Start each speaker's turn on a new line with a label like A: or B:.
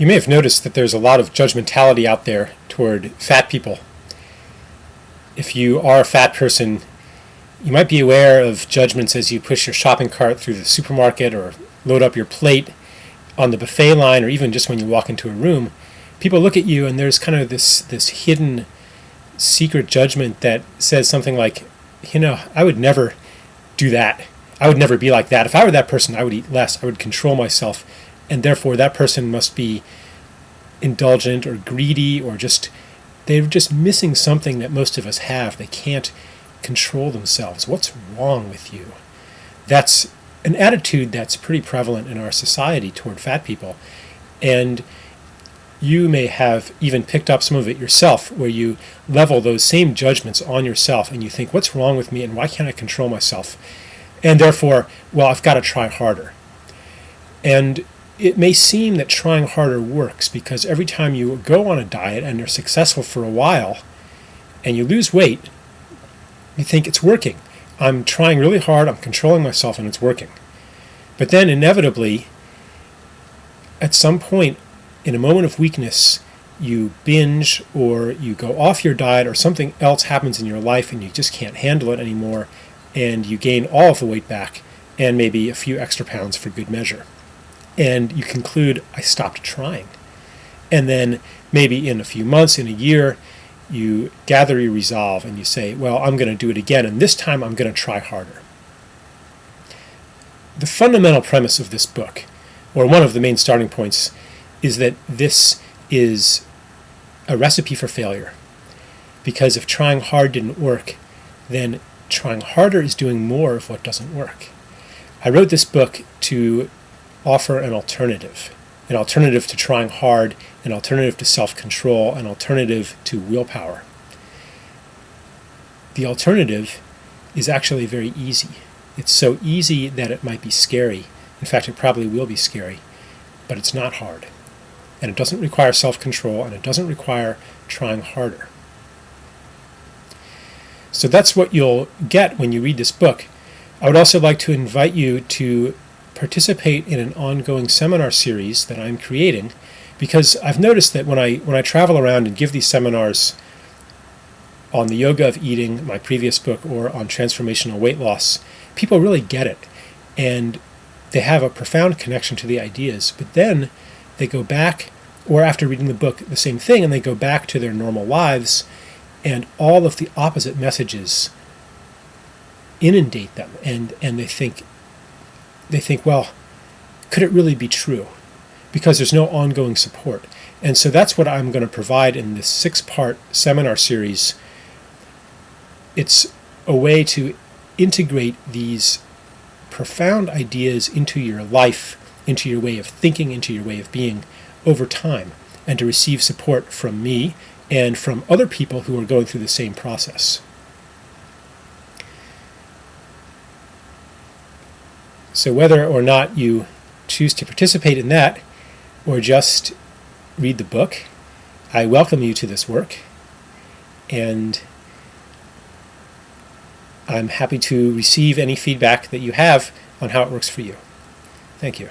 A: You may have noticed that there's a lot of judgmentality out there toward fat people. If you are a fat person, you might be aware of judgments as you push your shopping cart through the supermarket or load up your plate on the buffet line, or even just when you walk into a room. People look at you and there's kind of this hidden secret judgment that says something like, I would never do that. I would never be like that. If I were that person, I would eat less. I would control myself. And therefore, that person must be indulgent or greedy, or they're just missing something that most of us have. They can't control themselves. What's wrong with you? That's an attitude that's pretty prevalent in our society toward fat people. And you may have even picked up some of it yourself, where you level those same judgments on yourself and you think, what's wrong with me and why can't I control myself? And therefore, I've got to try harder. And it may seem that trying harder works, because every time you go on a diet and you're successful for a while and you lose weight, you think it's working. I'm trying really hard, I'm controlling myself, and it's working. But then inevitably, at some point, in a moment of weakness, you binge or you go off your diet, or something else happens in your life and you just can't handle it anymore, and you gain all of the weight back and maybe a few extra pounds for good measure. And you conclude, I stopped trying. And then maybe in a few months, in a year, you gather your resolve and you say, I'm going to do it again, and this time I'm going to try harder. The fundamental premise of this book, or one of the main starting points, is that this is a recipe for failure. Because if trying hard didn't work, then trying harder is doing more of what doesn't work. I wrote this book to offer an alternative to trying hard, an alternative to self-control, an alternative to willpower. The alternative is actually very easy. It's so easy that it might be scary. In fact, it probably will be scary, but it's not hard. And it doesn't require self-control, and it doesn't require trying harder. So that's what you'll get when you read this book. I would also like to invite you to participate in an ongoing seminar series that I'm creating, because I've noticed that when I travel around and give these seminars on the yoga of eating, my previous book, or on transformational weight loss, people really get it. And they have a profound connection to the ideas, but then they go back, or after reading the book, the same thing, and they go back to their normal lives, and all of the opposite messages inundate them, and they think, could it really be true? Because there's no ongoing support. And so that's what I'm going to provide in this 6-part seminar series. It's a way to integrate these profound ideas into your life, into your way of thinking, into your way of being over time, and to receive support from me and from other people who are going through the same process. So whether or not you choose to participate in that, or just read the book, I welcome you to this work, and I'm happy to receive any feedback that you have on how it works for you. Thank you.